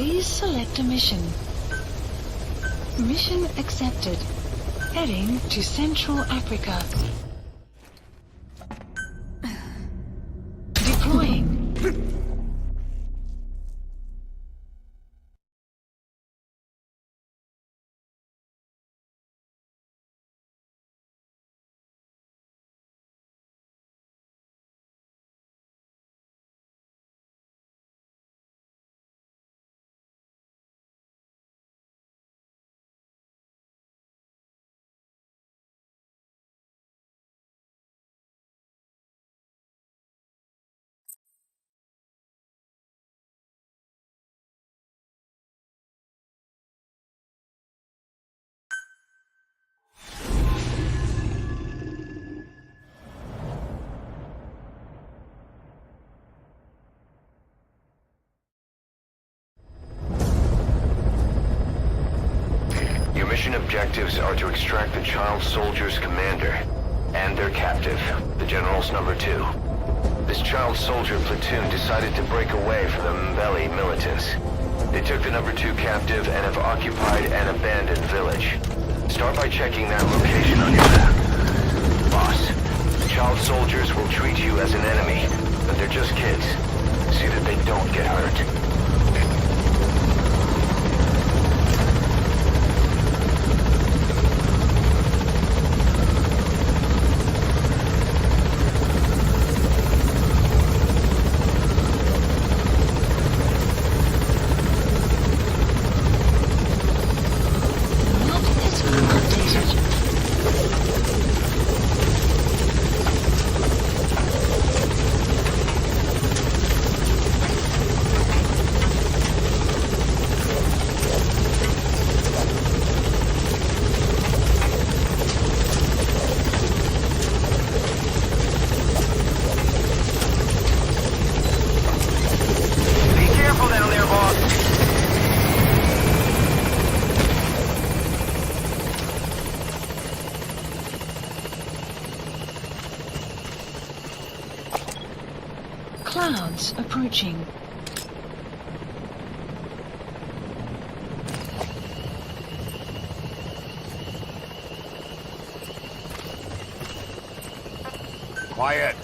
Please select a mission. Mission accepted. Heading to Central Africa. Deploying. Mission objectives are to extract the child soldier's commander and their captive, the General's number 2. This child soldier platoon decided to break away from the Mbeli militants. They took the number 2 captive and have occupied an abandoned village. Start by checking that location on your map. Boss, child soldiers will treat you as an enemy, but they're just kids. See that they don't get hurt. Clouds approaching. Quiet.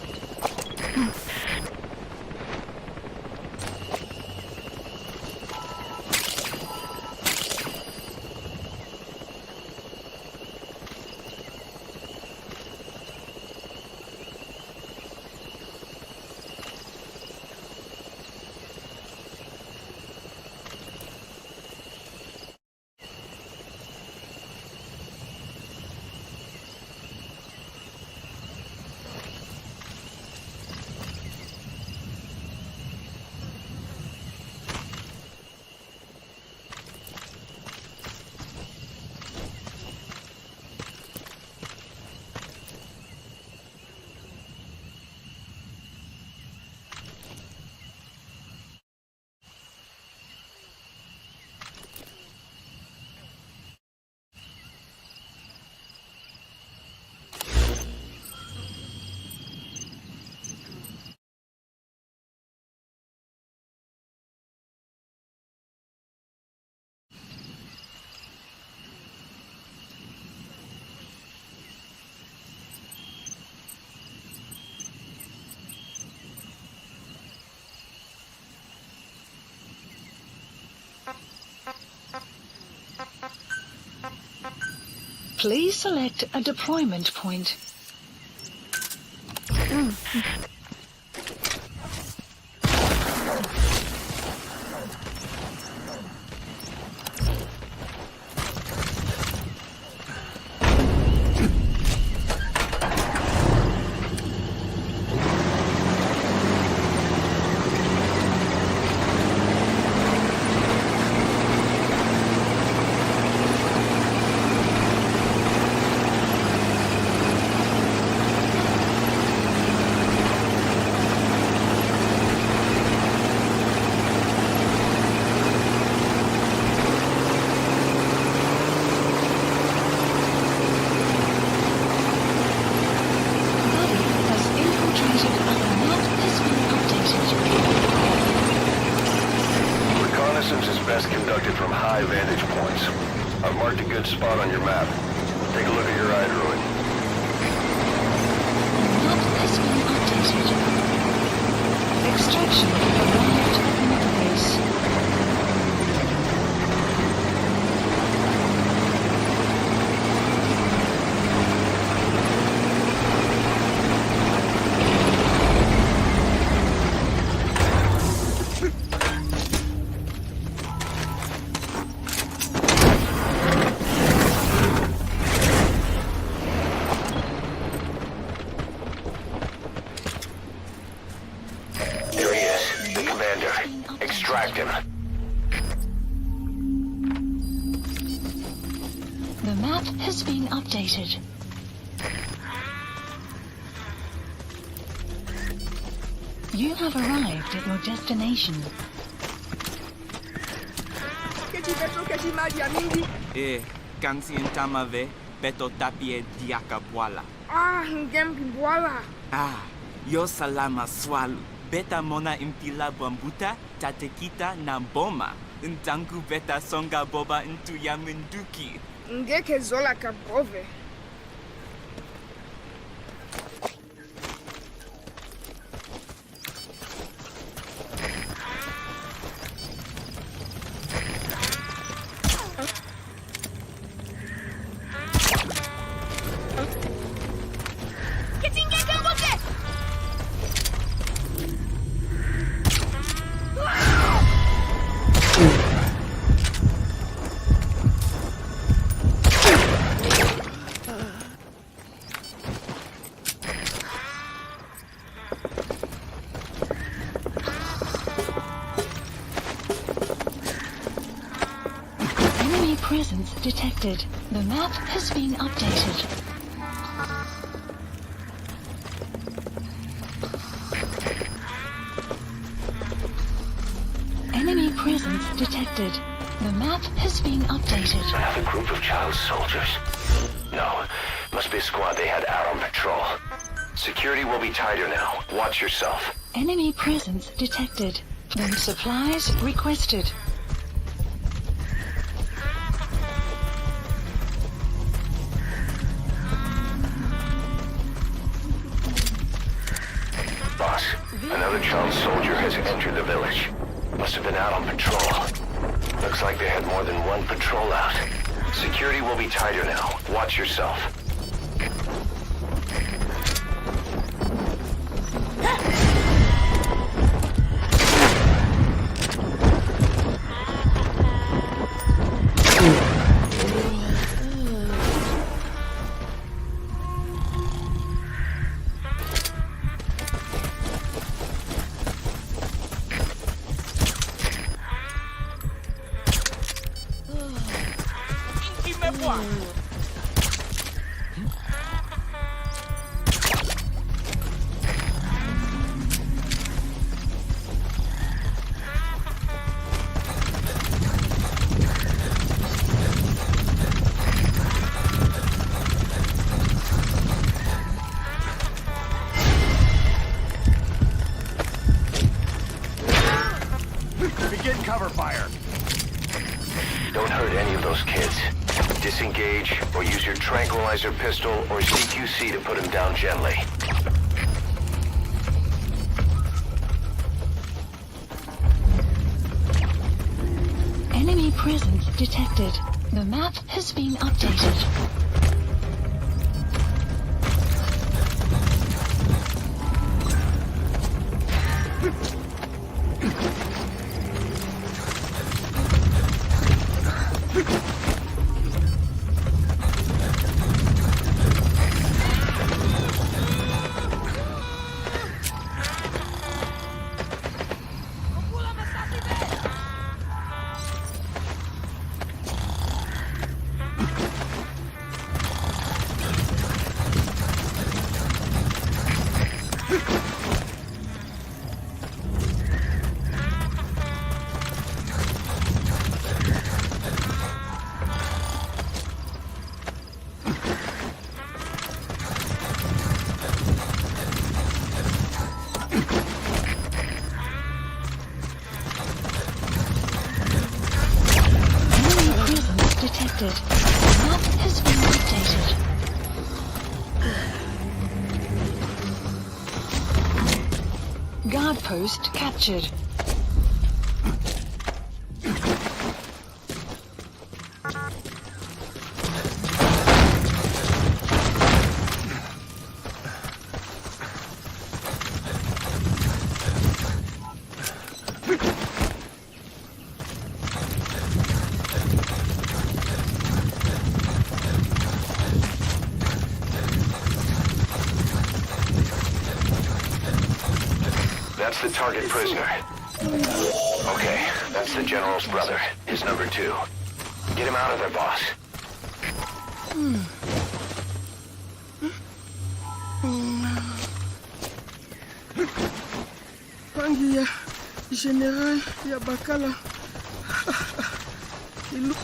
Please select a deployment point. vantage points. I've marked a good spot on your map. Take a look at your eye druid. The map has been updated. Extraction arrived at the base. Extract him. The map has been updated. You have arrived at your destination. Kansi intamave, beto tapie diaka buala. Ngempi buala. Yo salama swalu. Beta mona impila bambuta, tatekita na boma. Ntangu beta songa boba into yaminduki. Ngeke zola kabove. Presence detected. The map has been updated. Enemy presence detected. The map has been updated. Another group of child soldiers. No, must be a squad they had out on patrol. Security will be tighter now. Watch yourself. Enemy presence detected. Then supplies requested. Boss, another child soldier has entered the village. Must have been out on patrol. Looks like they had more than one patrol out. Security will be tighter now. Watch yourself. Begin cover fire. Don't hurt any of those kids. Disengage, or use your tranquilizer pistol or CQC to put them down gently. Enemy presence detected. The map has been updated. detected. The map has been updated. Guard post captured. That's the target prisoner. Okay, that's the General's brother, his number 2. Get him out of there, boss. Pangi ya General ya Bakala. Ilu.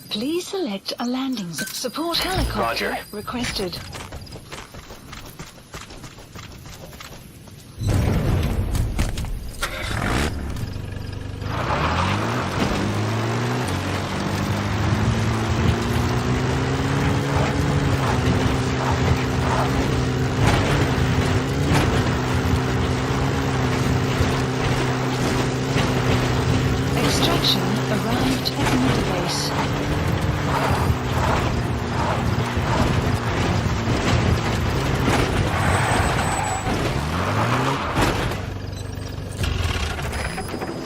Please select a landing zone. Support helicopter Roger. requested. Extraction arrived at Mire base.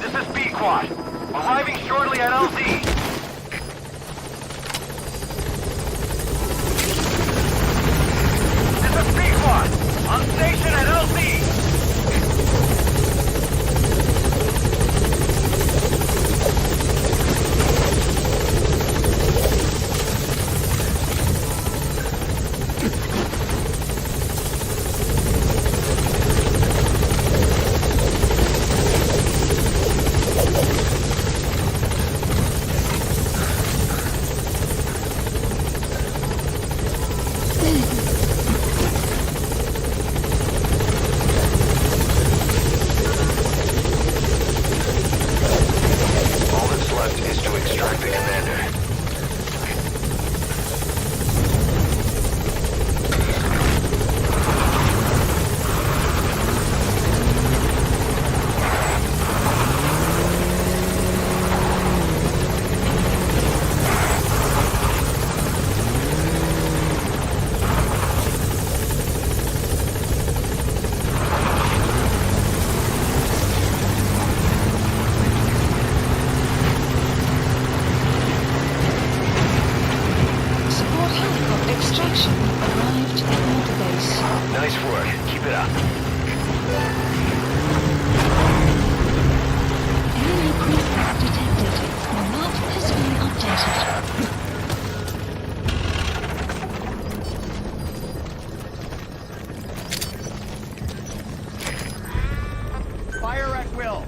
This is B-Quad. Arriving shortly at LZ. This is B-Quad. On station at LZ. All that's left is to extract the commander. Support helicopter extraction arrived at Mire base. Nice work. Keep it up. Enemy presence detected. The map has been updated. Fire at will.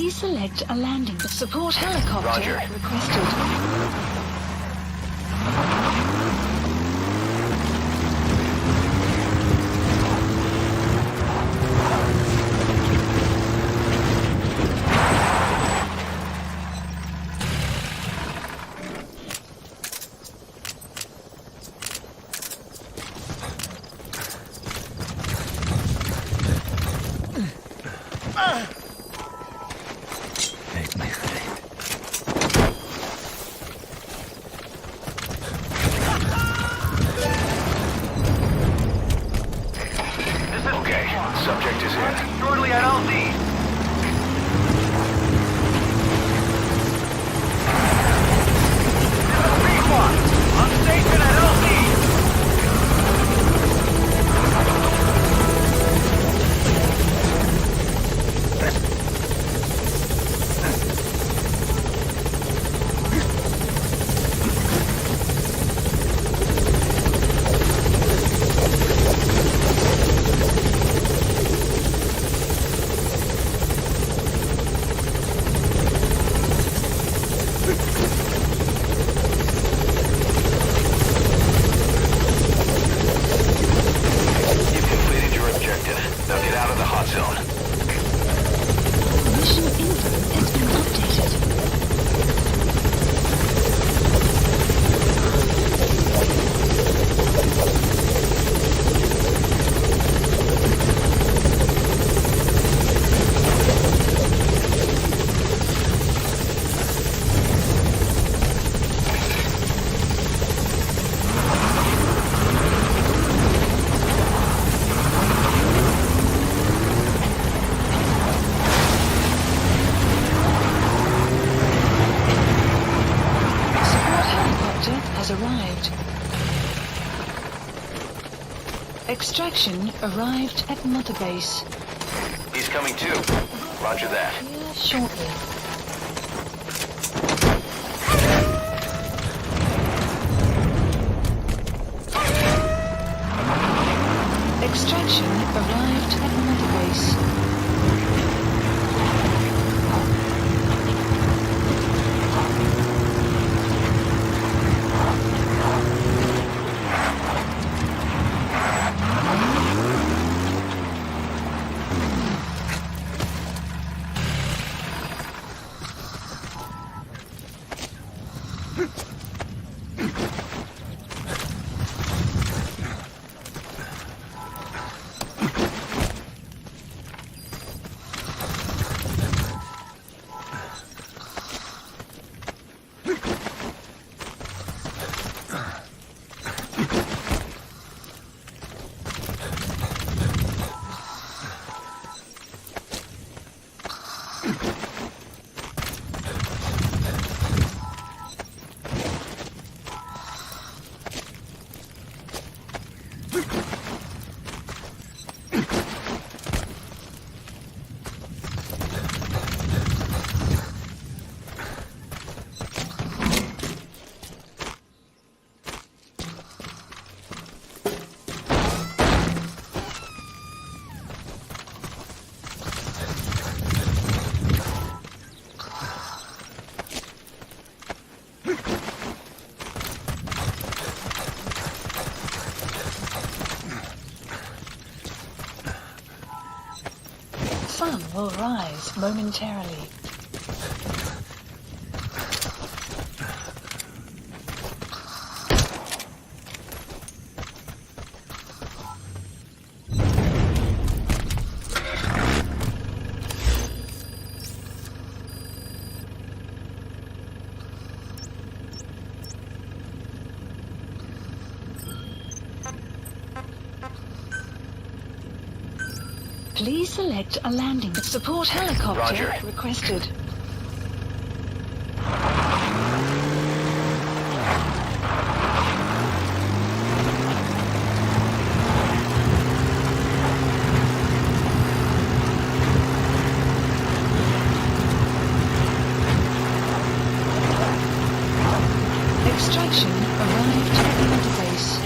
Please select a landing. Support helicopter Roger. requested. Okay, subject is in. Shortly at LZ. This is P-Quad. On station at LZ. You've completed your objective. Now get out of the hot zone. Mission info has been updated. Support helicopter has arrived. Extraction arrived at Mother Base. He's coming too. Roger that. Here shortly. Extraction arrived at Mother Base. Sun will rise momentarily. Please select a landing. Support helicopter Roger. requested. Extraction arrived at the interface.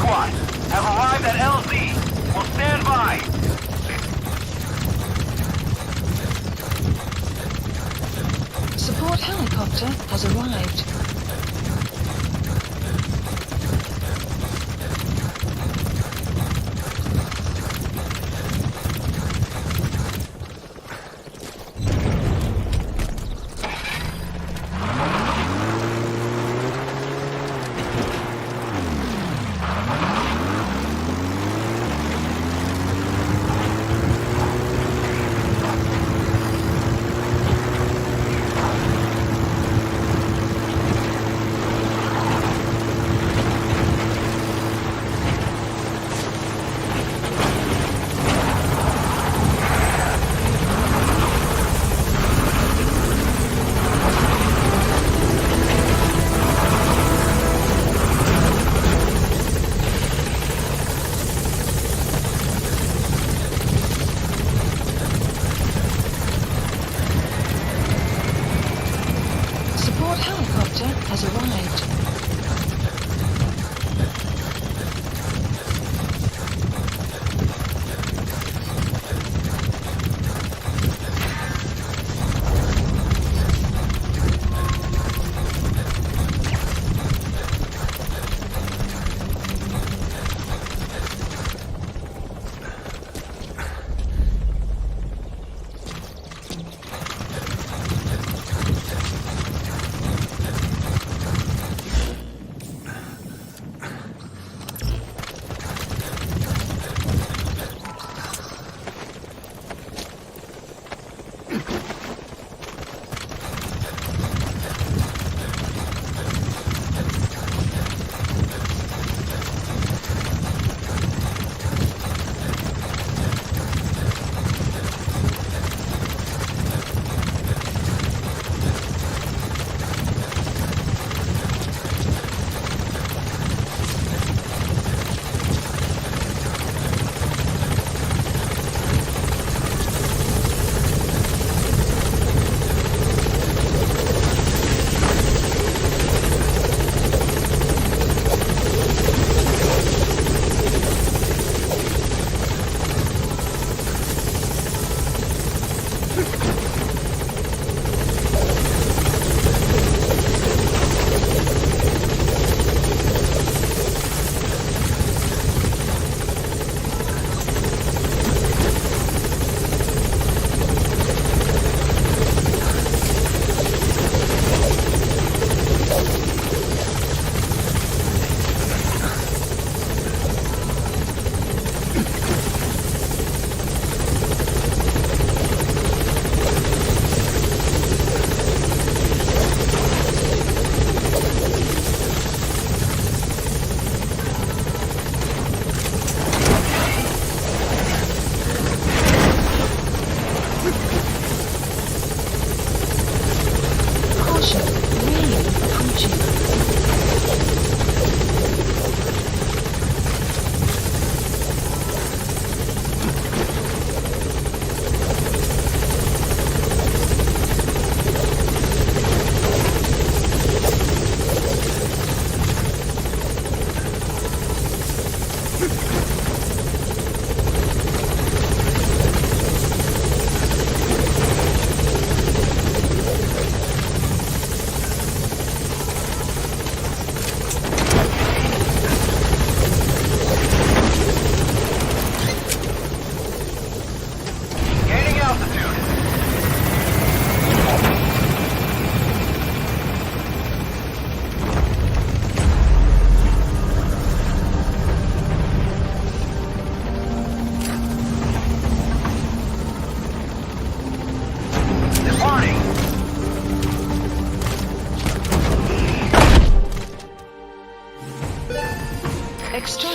squad have arrived at LZ. We'll stand by. Support helicopter has arrived. Has arrived.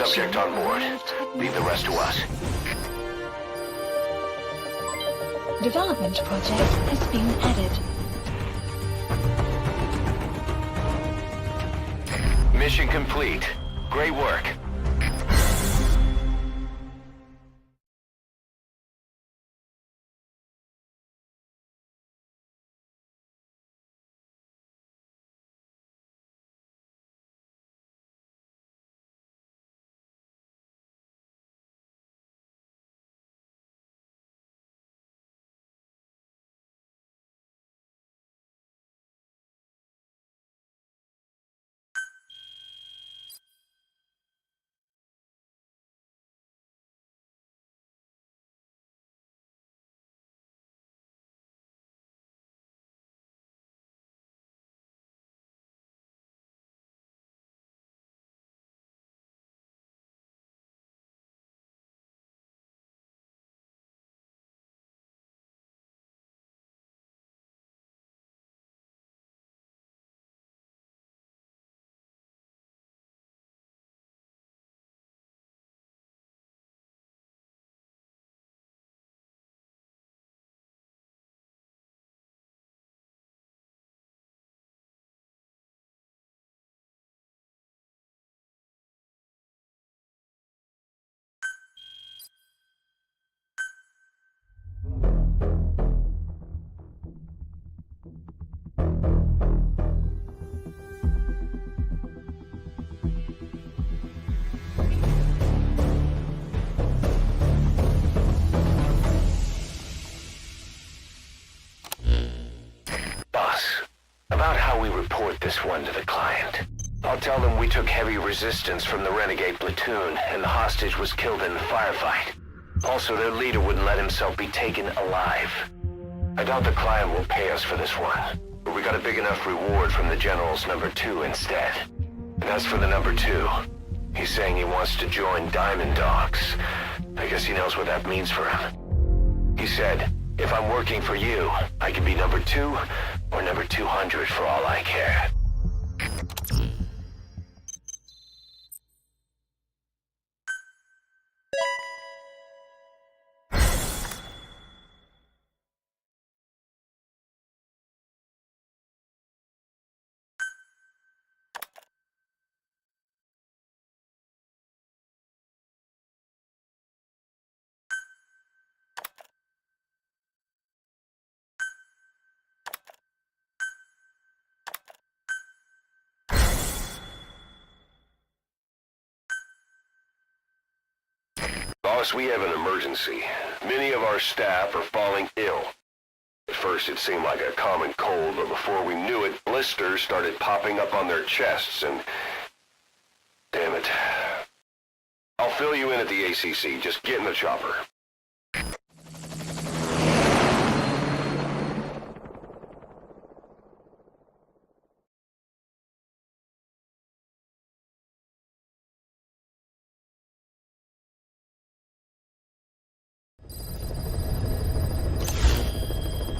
Subject on board. Leave the rest to us. Development project has been added. Mission complete. Great work. tell them we took heavy resistance from the renegade platoon, and the hostage was killed in the firefight. Also, their leader wouldn't let himself be taken alive. I doubt the client will pay us for this one, but we got a big enough reward from the General's number 2 instead. And as for the number 2, he's saying he wants to join Diamond Dogs. I guess he knows what that means for him. He said, if I'm working for you, I can be number 2 or number 200 for all I care. Boss, we have an emergency. Many of our staff are falling ill. At first it seemed like a common cold, but before we knew it, blisters started popping up on their chests and... Damn it. I'll fill you in at the ACC. Just get in the chopper.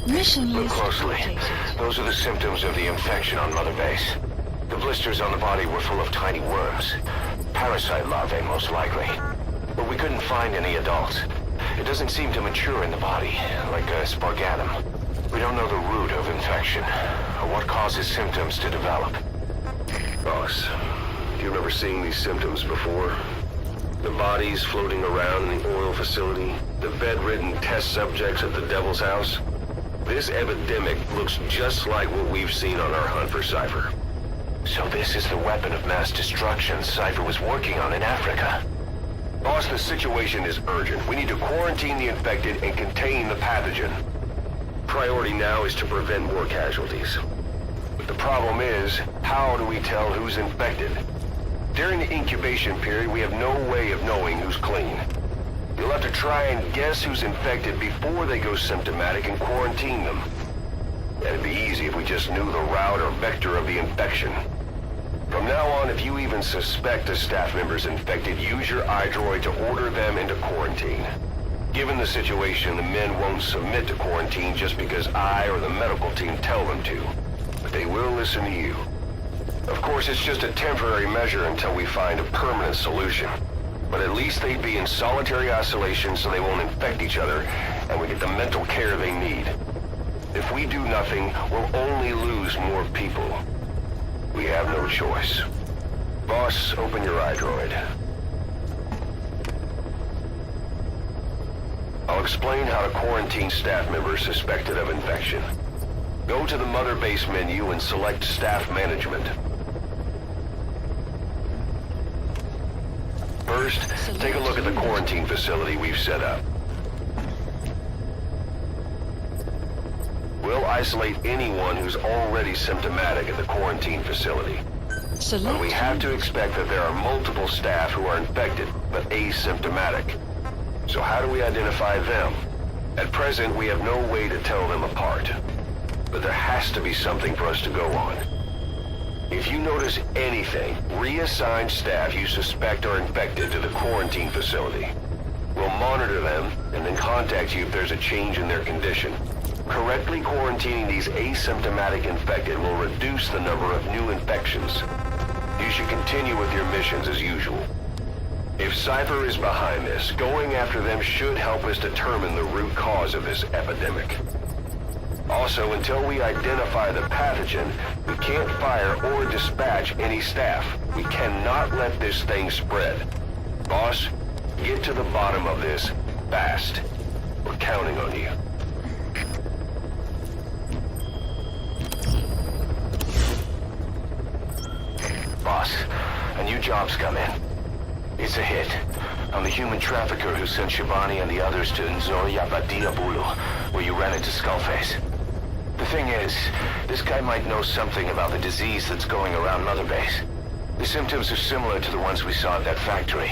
Mission Look list closely. updated. Those are the symptoms of the infection on Mother Base. The blisters on the body were full of tiny worms. Parasite larvae, most likely. But we couldn't find any adults. It doesn't seem to mature in the body, like a spargatum. We don't know the root of infection, or what causes symptoms to develop. Boss, do you remember seeing these symptoms before? The bodies floating around in the oil facility, the bedridden test subjects at the Devil's House. This epidemic looks just like what we've seen on our hunt for Cypher. So this is the weapon of mass destruction Cypher was working on in Africa. Boss, the situation is urgent. We need to quarantine the infected and contain the pathogen. Priority now is to prevent more casualties. But the problem is, how do we tell who's infected? During the incubation period, we have no way of knowing who's clean. You'll have to try and guess who's infected before they go symptomatic and quarantine them. It'd be easy if we just knew the route or vector of the infection. From now on, if you even suspect a staff member's infected, use your iDroid to order them into quarantine. Given the situation, the men won't submit to quarantine just because I or the medical team tell them to. But they will listen to you. Of course, it's just a temporary measure until we find a permanent solution. But at least they'd be in solitary isolation so they won't infect each other, and we get the mental care they need. If we do nothing, we'll only lose more people. We have no choice. Boss, open your iDroid. I'll explain how to quarantine staff members suspected of infection. Go to the Mother Base menu and select Staff Management. First, take a look at the quarantine facility we've set up. We'll isolate anyone who's already symptomatic at the quarantine facility. But we have to expect that there are multiple staff who are infected, but asymptomatic. So how do we identify them? At present, we have no way to tell them apart. But there has to be something for us to go on. If you notice anything, reassign staff you suspect are infected to the quarantine facility. We'll monitor them and then contact you if there's a change in their condition. Correctly quarantining these asymptomatic infected will reduce the number of new infections. You should continue with your missions as usual. If Cypher is behind this, going after them should help us determine the root cause of this epidemic. Also, until we identify the pathogen, we can't fire or dispatch any staff. We cannot let this thing spread. Boss, get to the bottom of this fast. We're counting on you. Boss, a new job's come in. It's a hit. I'm the human trafficker who sent Shivani and the others to Nzoya Badia Bulu, where you ran into Skullface. The thing is, this guy might know something about the disease that's going around Mother Base. The symptoms are similar to the ones we saw at that factory.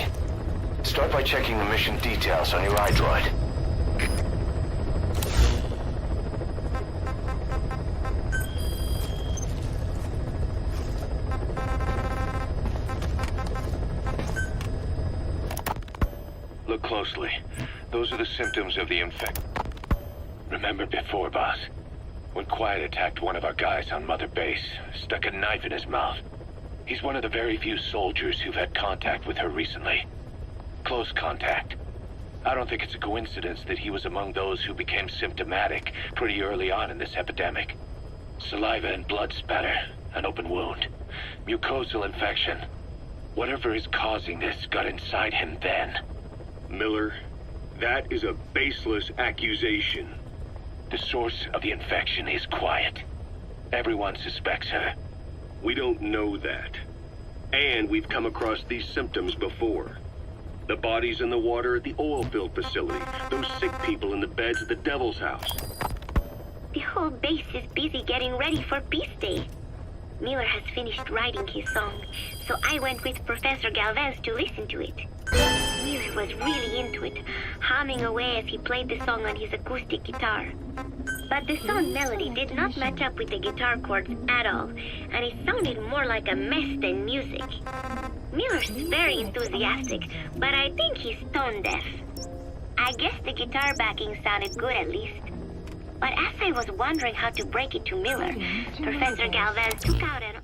Start by checking the mission details on your iDroid. Look closely. Those are the symptoms of the infect. Remember before, boss? When Quiet attacked one of our guys on Mother Base, stuck a knife in his mouth. He's one of the very few soldiers who've had contact with her recently. Close contact. I don't think it's a coincidence that he was among those who became symptomatic pretty early on in this epidemic. Saliva and blood spatter, an open wound, mucosal infection. Whatever is causing this got inside him then. Miller, that is a baseless accusation. The source of the infection is Quiet. Everyone suspects her. We don't know that. And we've come across these symptoms before. The bodies in the water at the oil field facility. Those sick people in the beds at the Devil's House. The whole base is busy getting ready for Peace Day. Miller has finished writing his song, so I went with Professor Galvez to listen to it. Miller was really into it, humming away as he played the song on his acoustic guitar. But the song melody did not match up with the guitar chords at all, and it sounded more like a mess than music. Miller's very enthusiastic, but I think he's tone deaf. I guess the guitar backing sounded good at least. But as I was wondering how to break it to Miller, Professor Galvez took out an...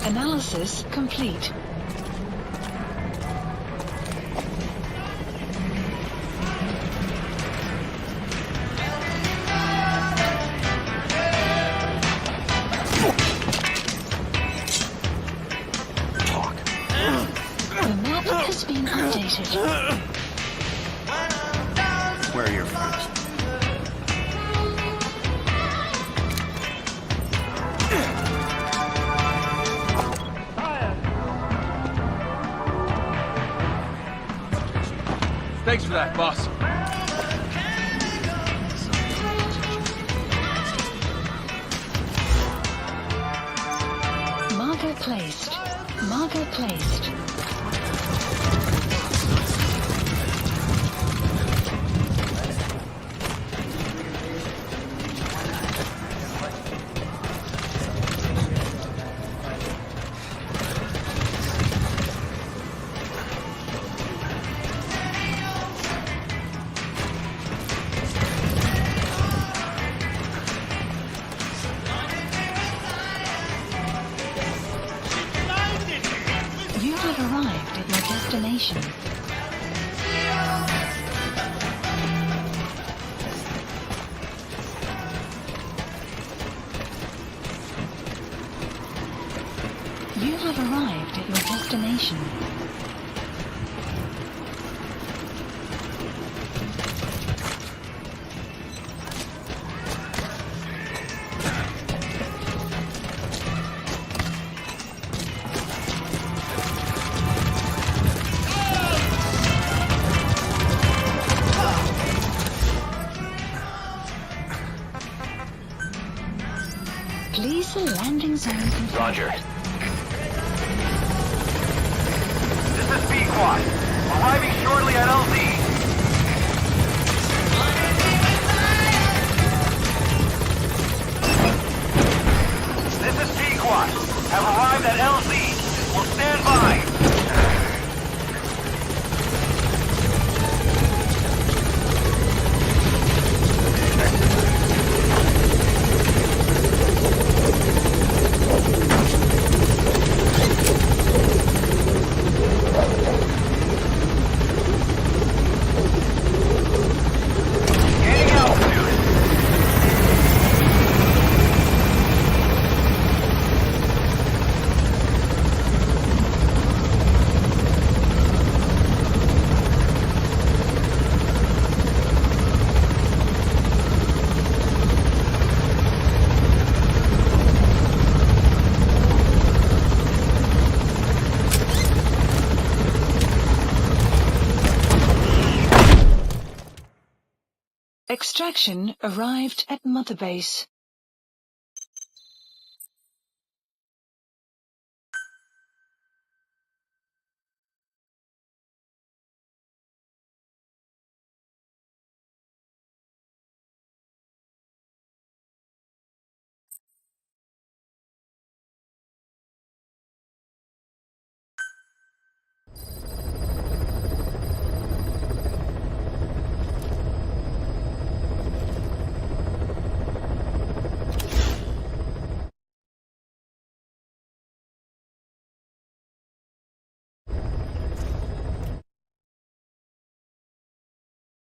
Analysis complete. The map has been updated. Where are your friends? Thanks for that, boss. Marker placed. Marker placed. You have arrived at your destination. You have arrived at your destination. Missile landing zone confirmed. Roger. This is Pequod. Arriving shortly at LZ. This is Pequod. Have arrived at LZ. Will stand by. Extraction arrived at Mother Base.